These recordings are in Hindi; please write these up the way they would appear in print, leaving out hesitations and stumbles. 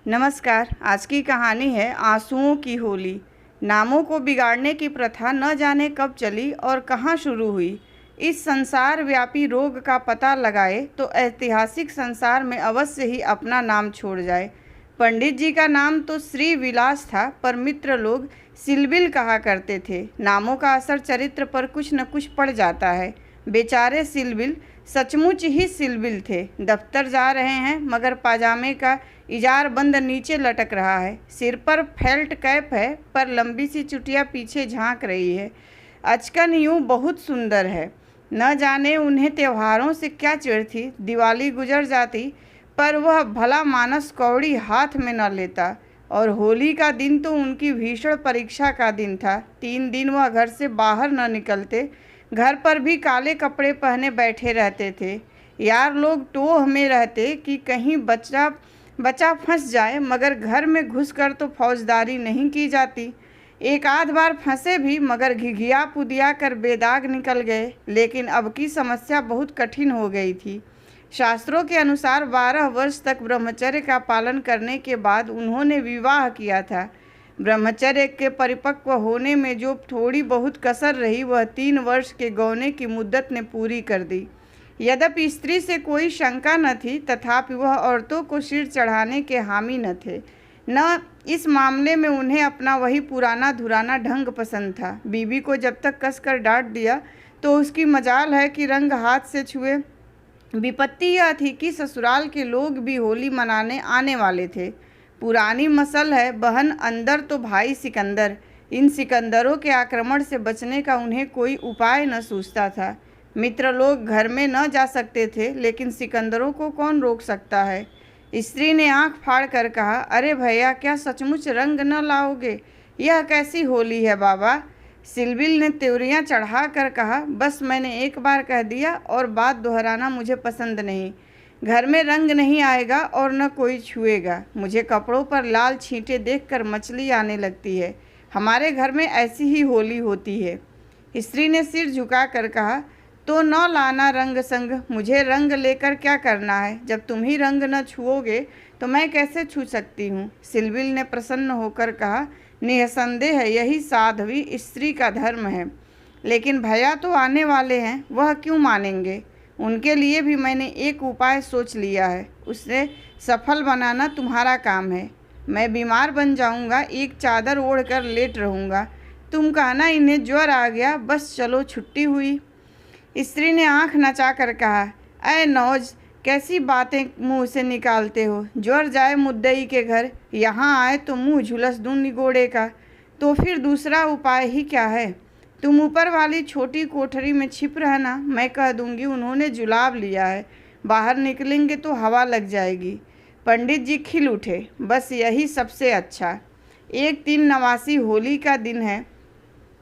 नमस्कार। आज की कहानी है आंसुओं की होली। नामों को बिगाड़ने की प्रथा न जाने कब चली और कहाँ शुरू हुई। इस संसार व्यापी रोग का पता लगाए तो ऐतिहासिक संसार में अवश्य ही अपना नाम छोड़ जाए। पंडित जी का नाम तो श्री विलास था, पर मित्र लोग सिलबिल कहा करते थे। नामों का असर चरित्र पर कुछ न कुछ पड़ जाता है। बेचारे सिलबिल सचमुच ही सिलबिल थे। दफ्तर जा रहे हैं मगर पाजामे का इजार बंद नीचे लटक रहा है। सिर पर फेल्ट कैप है पर लंबी सी चुटिया पीछे झांक रही है। अचकन यूं बहुत सुंदर है। न जाने उन्हें त्योहारों से क्या चिढ़ थी। दिवाली गुजर जाती पर वह भला मानस कौड़ी हाथ में न लेता, और होली का दिन तो उनकी भीषण परीक्षा का दिन था। 3 दिन वह घर से बाहर न निकलते। घर पर भी काले कपड़े पहने बैठे रहते थे। यार लोग टोह में रहते कि कहीं बच्चा फंस जाए, मगर घर में घुसकर तो फौजदारी नहीं की जाती। एक आध बार फंसे भी, मगर घिघिया पुदिया कर बेदाग निकल गए। लेकिन अब की समस्या बहुत कठिन हो गई थी। शास्त्रों के अनुसार 12 वर्ष तक ब्रह्मचर्य का पालन करने के बाद उन्होंने विवाह किया था। ब्रह्मचर्य के परिपक्व होने में जो थोड़ी बहुत कसर रही, वह 3 वर्ष के गौने की मुद्दत ने पूरी कर दी। यद्यपि स्त्री से कोई शंका न थी, तथापि वह औरतों को सिर चढ़ाने के हामी न थे। न इस मामले में उन्हें अपना वही पुराना धुराना ढंग पसंद था। बीवी को जब तक कसकर डांट दिया तो उसकी मजाल है कि रंग हाथ से छुए। विपत्ति यह थी कि ससुराल के लोग भी होली मनाने आने वाले थे। पुरानी मसल है, बहन अंदर तो भाई सिकंदर। इन सिकंदरों के आक्रमण से बचने का उन्हें कोई उपाय न सूझता था। मित्र लोग घर में न जा सकते थे, लेकिन सिकंदरों को कौन रोक सकता है। स्त्री ने आंख फाड़ कर कहा, अरे भैया, क्या सचमुच रंग न लाओगे? यह कैसी होली है बाबा? सिलबिल ने त्योरियां चढ़ा कर कहा, बस मैंने एक बार कह दिया और बात दोहराना मुझे पसंद नहीं। घर में रंग नहीं आएगा और न कोई छुएगा। मुझे कपड़ों पर लाल छींटे देखकर मछली आने लगती है। हमारे घर में ऐसी ही होली होती है। स्त्री ने सिर झुका कर कहा, तो न लाना रंग संग। मुझे रंग लेकर क्या करना है? जब तुम ही रंग न छुओगे तो मैं कैसे छू सकती हूँ? सिलबिल ने प्रसन्न होकर कहा, निसंदेह यही साध्वी स्त्री का धर्म है। लेकिन भैया तो आने वाले हैं, वह क्यों मानेंगे? उनके लिए भी मैंने एक उपाय सोच लिया है। उसे सफल बनाना तुम्हारा काम है। मैं बीमार बन जाऊंगा, एक चादर ओढ़कर लेट रहूंगा। तुम कहना इन्हें ज्वर आ गया, बस चलो छुट्टी हुई। स्त्री ने आंख नचा कर कहा, अय नौज, कैसी बातें मुंह से निकालते हो? ज्वर जाए मुद्दई के घर, यहाँ आए तो मुंह झुलस दूं निगोड़े का। तो फिर दूसरा उपाय ही क्या है? तुम ऊपर वाली छोटी कोठरी में छिप रहना। मैं कह दूंगी उन्होंने जुलाब लिया है, बाहर निकलेंगे तो हवा लग जाएगी। पंडित जी खिल उठे, बस यही सबसे अच्छा। एक 3 नवासी होली का दिन है।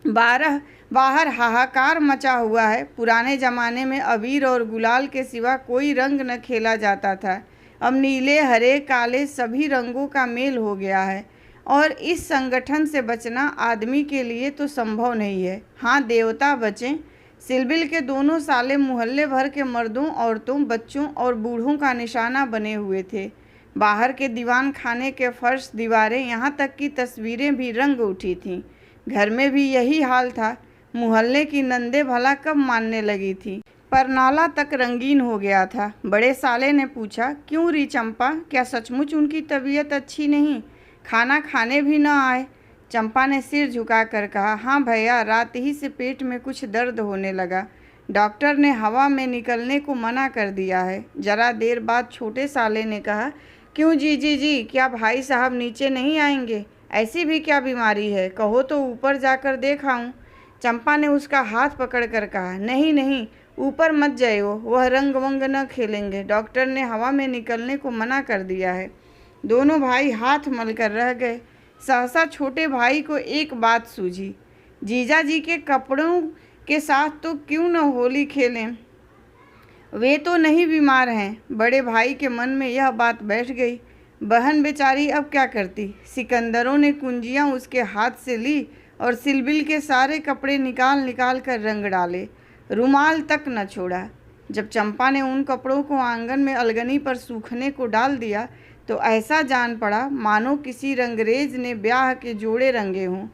बाहर हाहाकार मचा हुआ है। पुराने ज़माने में अबीर और गुलाल के सिवा कोई रंग न खेला जाता था। अब नीले, हरे, काले सभी रंगों का मेल हो गया है, और इस संगठन से बचना आदमी के लिए तो संभव नहीं है। हाँ, देवता बचें। सिलबिल के दोनों साले मोहल्ले भर के मर्दों, औरतों, बच्चों और बूढ़ों का निशाना बने हुए थे। बाहर के दीवान खाने के फर्श, दीवारें, यहाँ तक कि तस्वीरें भी रंग उठी थीं। घर में भी यही हाल था। मोहल्ले की नंदे भला कब मानने लगी थी, पर नाला तक रंगीन हो गया था। बड़े साले ने पूछा, क्यों री चंपा, क्या सचमुच उनकी तबीयत अच्छी नहीं? खाना खाने भी न आए? चंपा ने सिर झुका कर कहा, हाँ भैया, रात ही से पेट में कुछ दर्द होने लगा। डॉक्टर ने हवा में निकलने को मना कर दिया है। जरा देर बाद छोटे साले ने कहा, क्यों जी, क्या भाई साहब नीचे नहीं आएंगे? ऐसी भी क्या बीमारी है? कहो तो ऊपर जाकर देखाऊं। चंपा ने उसका हाथ पकड़कर कहा, नहीं, ऊपर मत जाइयो, वह रंग वंग न खेलेंगे। डॉक्टर ने हवा में निकलने को मना कर दिया है। दोनों भाई हाथ मलकर रह गए। सहसा छोटे भाई को एक बात सूझी, जीजा जी के कपड़ों के साथ तो क्यों न होली खेलें? वे तो नहीं बीमार हैं। बड़े भाई के मन में यह बात बैठ गई। बहन बेचारी अब क्या करती? सिकंदरों ने कुंजियां उसके हाथ से ली और सिलबिल के सारे कपड़े निकाल कर रंग डाले, रुमाल तक न छोड़ा। जब चंपा ने उन कपड़ों को आंगन में अलगनी पर सूखने को डाल दिया तो ऐसा जान पड़ा मानो किसी रंगरेज ने ब्याह के जोड़े रंगे हों।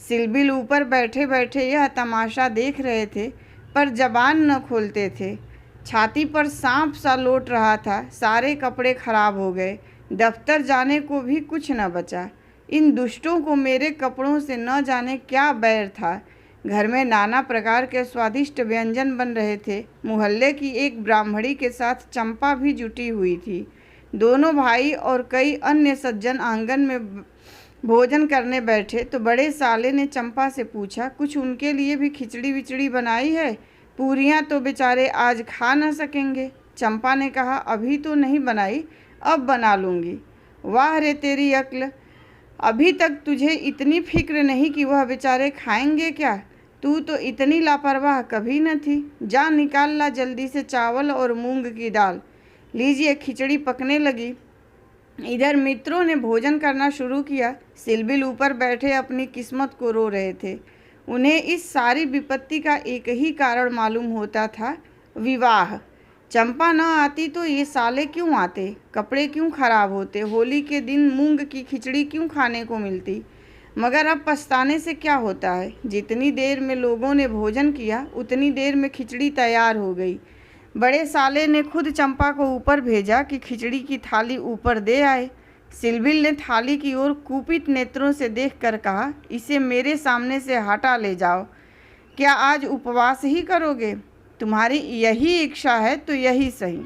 सिलबिल ऊपर बैठे बैठे यह तमाशा देख रहे थे, पर जबान न खोलते थे। छाती पर सांप सा लौट रहा था। सारे कपड़े खराब हो गए, दफ्तर जाने को भी कुछ न बचा। इन दुष्टों को मेरे कपड़ों से न जाने क्या बैर था। घर में नाना प्रकार के स्वादिष्ट व्यंजन बन रहे थे। मोहल्ले की एक ब्राह्मणी के साथ चंपा भी जुटी हुई थी। दोनों भाई और कई अन्य सज्जन आंगन में भोजन करने बैठे तो बड़े साले ने चंपा से पूछा, कुछ उनके लिए भी खिचड़ी विचड़ी बनाई है? पूरियां तो बेचारे आज खा न सकेंगे। चंपा ने कहा, अभी तो नहीं बनाई, अब बना लूँगी। वाह रे तेरी अक्ल, अभी तक तुझे इतनी फिक्र नहीं कि वह बेचारे खाएंगे क्या? तू तो इतनी लापरवाह कभी न थी। जा निकाल ला जल्दी से चावल और मूंग की दाल। लीजिए, खिचड़ी पकने लगी। इधर मित्रों ने भोजन करना शुरू किया। सिलबिल ऊपर बैठे अपनी किस्मत को रो रहे थे। उन्हें इस सारी विपत्ति का एक ही कारण मालूम होता था, विवाह। चंपा न आती तो ये साले क्यों आते, कपड़े क्यों खराब होते, होली के दिन मूंग की खिचड़ी क्यों खाने को मिलती। मगर अब पछताने से क्या होता है। जितनी देर में लोगों ने भोजन किया उतनी देर में खिचड़ी तैयार हो गई। बड़े साले ने खुद चंपा को ऊपर भेजा कि खिचड़ी की थाली ऊपर दे आए। सिलबिल ने थाली की ओर कुपित नेत्रों से देखकर कहा, इसे मेरे सामने से हटा ले जाओ। क्या आज उपवास ही करोगे? तुम्हारी यही इच्छा है तो यही सही।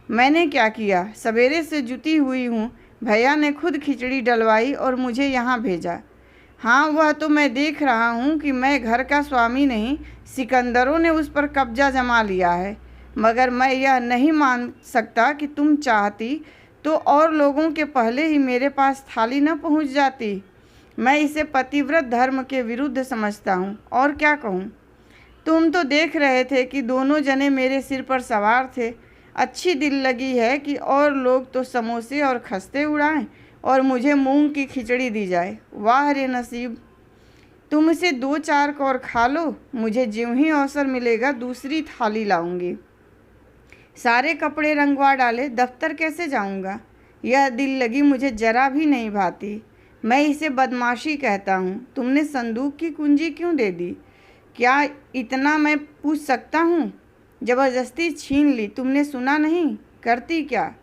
मैंने क्या किया, सवेरे से जुटी हुई हूँ। भैया ने खुद खिचड़ी डलवाई और मुझे यहाँ भेजा। हाँ, वह तो मैं देख रहा हूँ कि मैं घर का स्वामी नहीं, सिकंदरों ने उस पर कब्जा जमा लिया है। मगर मैं यह नहीं मान सकता कि तुम चाहती तो और लोगों के पहले ही मेरे पास थाली न पहुँच जाती। मैं इसे पतिव्रत धर्म के विरुद्ध समझता हूँ, और क्या कहूँ। तुम तो देख रहे थे कि दोनों जने मेरे सिर पर सवार थे। अच्छी दिल लगी है कि और लोग तो समोसे और खस्ते उड़ाएं और मुझे मूंग की खिचड़ी दी जाए। वाह रे नसीब, तुम इसे 2-4 कौर खा लो, मुझे ज्यों ही अवसर मिलेगा दूसरी थाली लाऊंगी। सारे कपड़े रंगवा डाले, दफ्तर कैसे जाऊंगा। यह दिल लगी मुझे जरा भी नहीं भाती। मैं इसे बदमाशी कहता हूँ। तुमने संदूक की कुंजी क्यों दे दी? क्या इतना मैं पूछ सकता हूँ? जबरदस्ती छीन ली, तुमने सुना नहीं? करती क्या?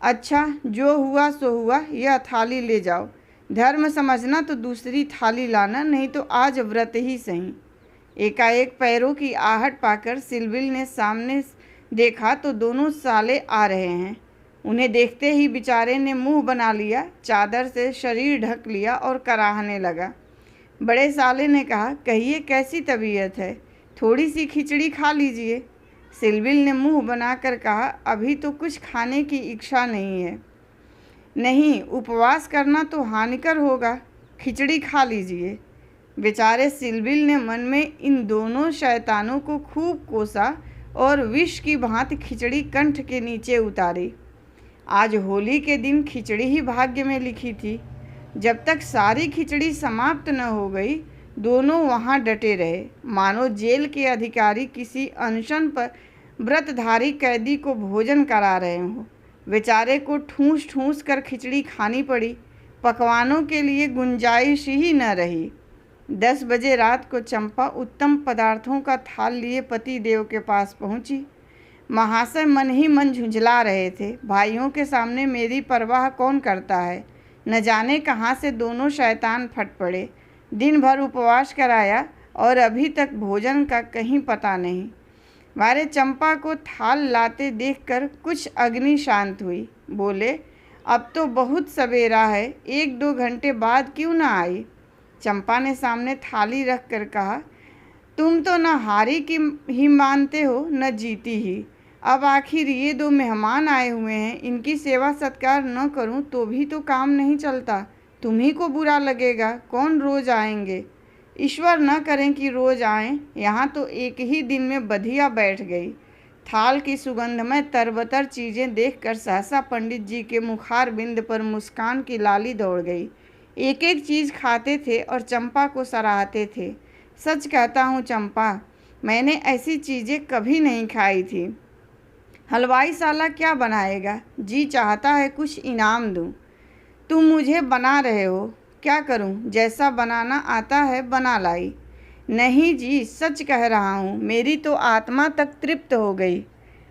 अच्छा, जो हुआ सो हुआ। यह थाली ले जाओ। धर्म समझना तो दूसरी थाली लाना, नहीं तो आज व्रत ही सही। एकाएक पैरों की आहट पाकर सिलबिल ने सामने देखा तो दोनों साले आ रहे हैं। उन्हें देखते ही बेचारे ने मुंह बना लिया, चादर से शरीर ढक लिया और कराहने लगा। बड़े साले ने कहा, कहिए कैसी तबीयत है, थोड़ी सी खिचड़ी खा लीजिए। सिलबिल ने मुंह बनाकर कहा, अभी तो कुछ खाने की इच्छा नहीं है। नहीं, उपवास करना तो हानिकर होगा, खिचड़ी खा लीजिए। बेचारे सिलबिल ने मन में इन दोनों शैतानों को खूब कोसा और विष की भांति खिचड़ी कंठ के नीचे उतारी। आज होली के दिन खिचड़ी ही भाग्य में लिखी थी। जब तक सारी खिचड़ी समाप्त न हो गई, दोनों वहाँ डटे रहे, मानो जेल के अधिकारी किसी अनशन पर व्रतधारी कैदी को भोजन करा रहे हों। बेचारे को ठूस ठूस कर खिचड़ी खानी पड़ी। पकवानों के लिए गुंजाइश ही न रही। 10 बजे रात को चंपा उत्तम पदार्थों का थाल लिए पति देव के पास पहुंची। महाशय मन ही मन झुंझला रहे थे। भाइयों के सामने मेरी परवाह कौन करता है। न जाने कहाँ से दोनों शैतान फट पड़े। दिन भर उपवास कराया और अभी तक भोजन का कहीं पता नहीं। मारे चंपा को थाल लाते देखकर कुछ अग्नि शांत हुई। बोले, अब तो बहुत सवेरा है, 1-2 घंटे बाद क्यों ना आई। चंपा ने सामने थाली रख कर कहा, तुम तो न हारी की ही मानते हो न जीती ही। अब आखिर ये 2 मेहमान आए हुए हैं, इनकी सेवा सत्कार न करूं तो भी तो काम नहीं चलता। तुम्ही को बुरा लगेगा, कौन रोज आएंगे। ईश्वर न करें कि रोज आएं। यहाँ तो एक ही दिन में बधिया बैठ गई। थाल की सुगंध में तरबतर चीज़ें देखकर सहसा पंडित जी के मुखार बिंद पर मुस्कान की लाली दौड़ गई। एक एक चीज़ खाते थे और चंपा को सराहते थे। सच कहता हूँ चंपा, मैंने ऐसी चीज़ें कभी नहीं खाई थी। हलवाई साला क्या बनाएगा, जी चाहता है कुछ इनाम दूँ। तुम मुझे बना रहे हो, क्या करूं, जैसा बनाना आता है बना लाई। नहीं जी, सच कह रहा हूं, मेरी तो आत्मा तक तृप्त हो गई।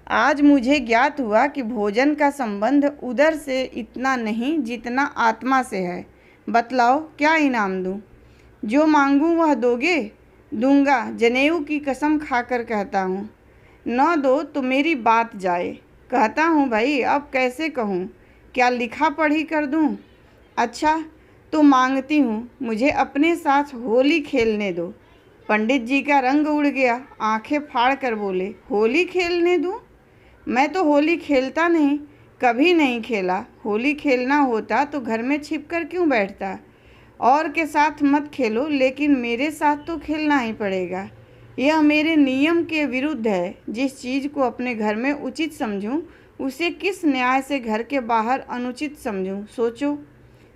आज मुझे ज्ञात हुआ कि भोजन का संबंध उदर से इतना नहीं जितना आत्मा से है। बतलाओ क्या इनाम दूं? जो मांगूं वह दोगे? दूंगा, जनेऊ की कसम खाकर कहता हूँ। न दो तो मेरी बात जाए। कहता हूँ भाई, अब कैसे कहूँ? क्या लिखा पढ़ी कर दूँ? अच्छा तो मांगती हूँ, मुझे अपने साथ होली खेलने दो। पंडित जी का रंग उड़ गया, आंखें फाड़ कर बोले, होली खेलने दूँ? मैं तो होली खेलता नहीं, कभी नहीं खेला। होली खेलना होता तो घर में छिपकर क्यों बैठता? और के साथ मत खेलो, लेकिन मेरे साथ तो खेलना ही पड़ेगा। यह मेरे नियम के विरुद्ध है। जिस चीज़ को अपने घर में उचित समझूं, उसे किस न्याय से घर के बाहर अनुचित समझूं? सोचो।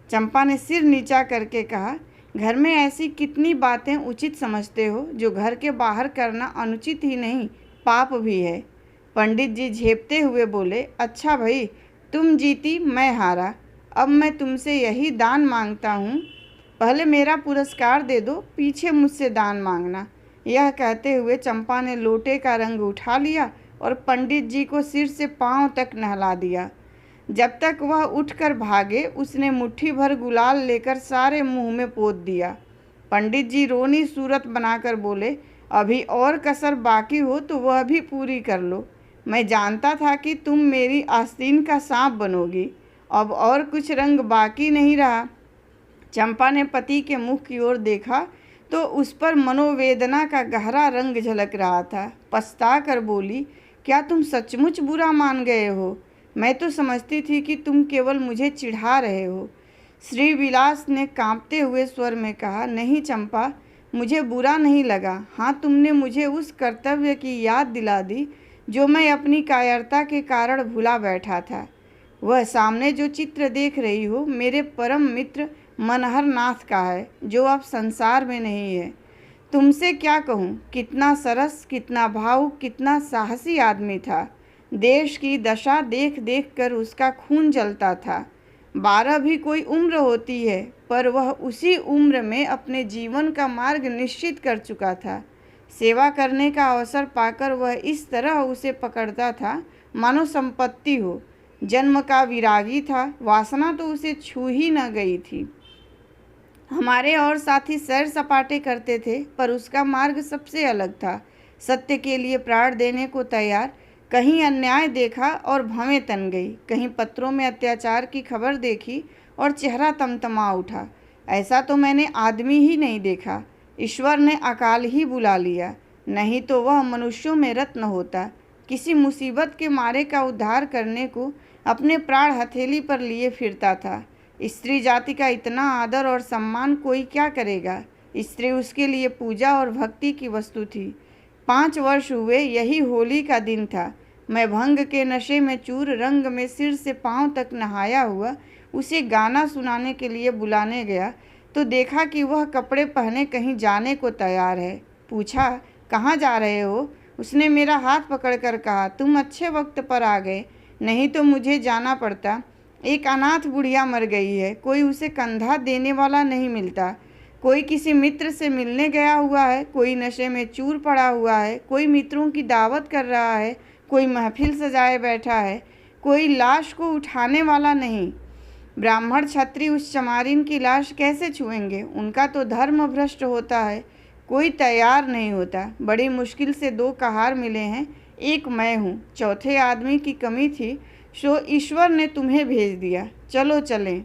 चंपा ने सिर नीचा करके कहा, घर में ऐसी कितनी बातें उचित समझते हो जो घर के बाहर करना अनुचित ही नहीं, पाप भी है। पंडित जी झेपते हुए बोले, अच्छा भाई, तुम जीती मैं हारा, अब मैं तुमसे यही दान मांगता हूँ, पहले मेरा पुरस्कार दे दो, पीछे मुझसे दान मांगना। यह कहते हुए चंपा ने लोटे का रंग उठा लिया और पंडित जी को सिर से पांव तक नहला दिया। जब तक वह उठकर भागे, उसने मुट्ठी भर गुलाल लेकर सारे मुंह में पोत दिया। पंडित जी रोनी सूरत बनाकर बोले, अभी और कसर बाकी हो तो वह भी पूरी कर लो। मैं जानता था कि तुम मेरी आस्तीन का सांप बनोगी, अब और कुछ रंग बाकी नहीं रहा। चंपा ने पति के मुख की ओर देखा तो उस पर मनोवेदना का गहरा रंग झलक रहा था। पछता कर बोली, क्या तुम सचमुच बुरा मान गए हो? मैं तो समझती थी कि तुम केवल मुझे चिढ़ा रहे हो। श्री विलास ने कांपते हुए स्वर में कहा, नहीं चंपा, मुझे बुरा नहीं लगा। हाँ, तुमने मुझे उस कर्तव्य की याद दिला दी जो मैं अपनी कायरता के कारण भुला बैठा था। वह सामने जो चित्र देख रही हो मेरे परम मित्र मनहर नाथ का है, जो अब संसार में नहीं है। तुमसे क्या कहूँ, कितना सरस, कितना भावुक, कितना साहसी आदमी था। देश की दशा देख देख कर उसका खून जलता था। 12 भी कोई उम्र होती है, पर वह उसी उम्र में अपने जीवन का मार्ग निश्चित कर चुका था। सेवा करने का अवसर पाकर वह इस तरह उसे पकड़ता था मानो संपत्ति हो। जन्म का विरागी था, वासना तो उसे छू ही न गई थी। हमारे और साथी सैर सपाटे करते थे, पर उसका मार्ग सबसे अलग था। सत्य के लिए प्राण देने को तैयार। कहीं अन्याय देखा और भवें तन गई, कहीं पत्रों में अत्याचार की खबर देखी और चेहरा तमतमा उठा। ऐसा तो मैंने आदमी ही नहीं देखा। ईश्वर ने अकाल ही बुला लिया, नहीं तो वह मनुष्यों में रत्न होता। किसी मुसीबत के मारे का उद्धार करने को अपने प्राण हथेली पर लिए फिरता था। स्त्री जाति का इतना आदर और सम्मान कोई क्या करेगा? स्त्री उसके लिए पूजा और भक्ति की वस्तु थी। 5 वर्ष हुए, यही होली का दिन था। मैं भंग के नशे में चूर, रंग में सिर से पांव तक नहाया हुआ उसे गाना सुनाने के लिए बुलाने गया तो देखा कि वह कपड़े पहने कहीं जाने को तैयार है। पूछा, कहाँ जा रहे हो? उसने मेरा हाथ पकड़कर कहा, तुम अच्छे वक्त पर आ गए, नहीं तो मुझे जाना पड़ता। एक अनाथ बुढ़िया मर गई है, कोई उसे कंधा देने वाला नहीं मिलता। कोई किसी मित्र से मिलने गया हुआ है, कोई नशे में चूर पड़ा हुआ है, कोई मित्रों की दावत कर रहा है, कोई महफिल सजाए बैठा है, कोई लाश को उठाने वाला नहीं। ब्राह्मण क्षत्रिय उस चमारिन की लाश कैसे छुएंगे? उनका तो धर्म भ्रष्ट होता है। कोई तैयार नहीं होता। बड़ी मुश्किल से 2 कहार मिले हैं, एक मैं हूँ, चौथे आदमी की कमी थी, सो ईश्वर ने तुम्हें भेज दिया। चलो चलें।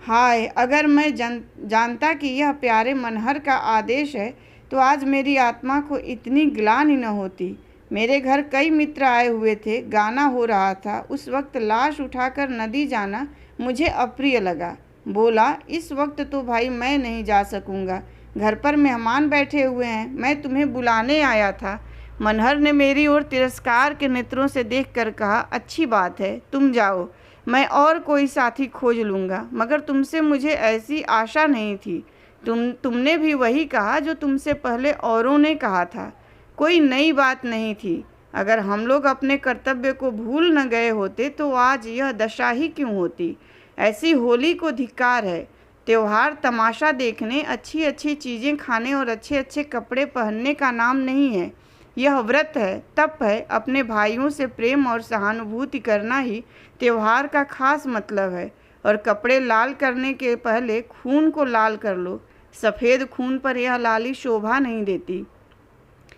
हाय, अगर मैं जानता कि यह प्यारे मनहर का आदेश है तो आज मेरी आत्मा को इतनी ग्लानि न होती। मेरे घर कई मित्र आए हुए थे, गाना हो रहा था। उस वक्त लाश उठाकर नदी जाना मुझे अप्रिय लगा। बोला, इस वक्त तो भाई मैं नहीं जा सकूंगा, घर पर मेहमान बैठे हुए हैं, मैं तुम्हें बुलाने आया था। मनहर ने मेरी ओर तिरस्कार के नेत्रों से देखकर कहा, अच्छी बात है, तुम जाओ, मैं और कोई साथी खोज लूँगा, मगर तुमसे मुझे ऐसी आशा नहीं थी। तुमने भी वही कहा जो तुमसे पहले औरों ने कहा था। कोई नई बात नहीं थी। अगर हम लोग अपने कर्तव्य को भूल न गए होते तो आज यह दशा ही क्यों होती। ऐसी होली को धिक्कार है। त्योहार तमाशा देखने, अच्छी अच्छी चीज़ें खाने और अच्छे अच्छे कपड़े पहनने का नाम नहीं है। यह व्रत है, तप है। अपने भाइयों से प्रेम और सहानुभूति करना ही त्योहार का खास मतलब है। और कपड़े लाल करने के पहले खून को लाल कर लो। सफ़ेद खून पर यह लाली शोभा नहीं देती।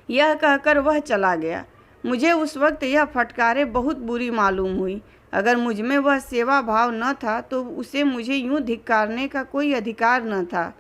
यह कहकर वह चला गया। मुझे उस वक्त यह फटकारें बहुत बुरी मालूम हुई। अगर मुझ में वह सेवा भाव न था तो उसे मुझे यूं धिक्कारने का कोई अधिकार न था।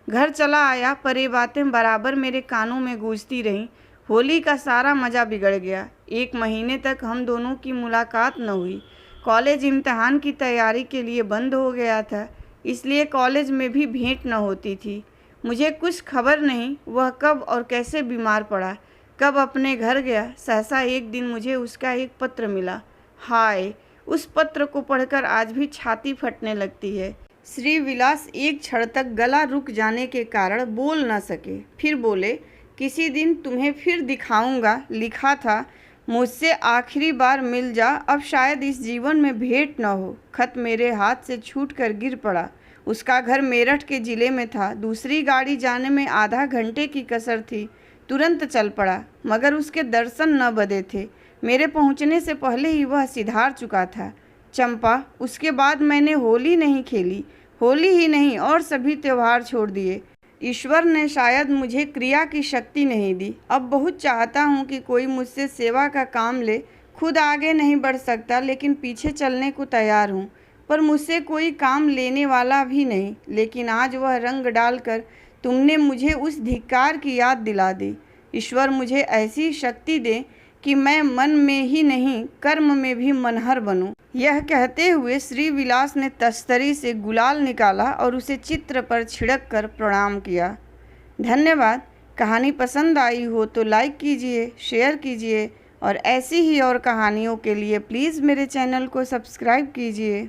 घर चला आया, पर ये बातें बराबर मेरे कानों में गूंजती रहीं। होली का सारा मज़ा बिगड़ गया। 1 महीने तक हम दोनों की मुलाकात न हुई। कॉलेज इम्तहान की तैयारी के लिए बंद हो गया था, इसलिए कॉलेज में भी भेंट न होती थी। मुझे कुछ खबर नहीं वह कब और कैसे बीमार पड़ा, कब अपने घर गया। सहसा एक दिन मुझे उसका एक पत्र मिला। हाय, उस पत्र को पढ़कर आज भी छाती फटने लगती है। श्री विलास एक क्षण तक गला रुक जाने के कारण बोल न सके। फिर बोले, किसी दिन तुम्हें फिर दिखाऊंगा। लिखा था, मुझसे आखिरी बार मिल जा, अब शायद इस जीवन में भेंट न हो। खत मेरे हाथ से छूटकर गिर पड़ा। उसका घर मेरठ के ज़िले में था। दूसरी गाड़ी जाने में आधा घंटे की कसर थी। तुरंत चल पड़ा, मगर उसके दर्शन न बधे थे। मेरे पहुंचने से पहले ही वह सिधार चुका था। चंपा, उसके बाद मैंने होली नहीं खेली। होली ही नहीं, और सभी त्योहार छोड़ दिए। ईश्वर ने शायद मुझे क्रिया की शक्ति नहीं दी। अब बहुत चाहता हूँ कि कोई मुझसे सेवा का काम ले। खुद आगे नहीं बढ़ सकता, लेकिन पीछे चलने को तैयार हूँ। पर मुझसे कोई काम लेने वाला भी नहीं। लेकिन आज वह रंग डालकर तुमने मुझे उस धिक्कार की याद दिला दी। ईश्वर मुझे ऐसी शक्ति दे कि मैं मन में ही नहीं, कर्म में भी मनहर बनूं। यह कहते हुए श्री विलास ने तस्तरी से गुलाल निकाला और उसे चित्र पर छिड़क कर प्रणाम किया। धन्यवाद। कहानी पसंद आई हो तो लाइक कीजिए, शेयर कीजिए और ऐसी ही और कहानियों के लिए प्लीज़ मेरे चैनल को सब्सक्राइब कीजिए।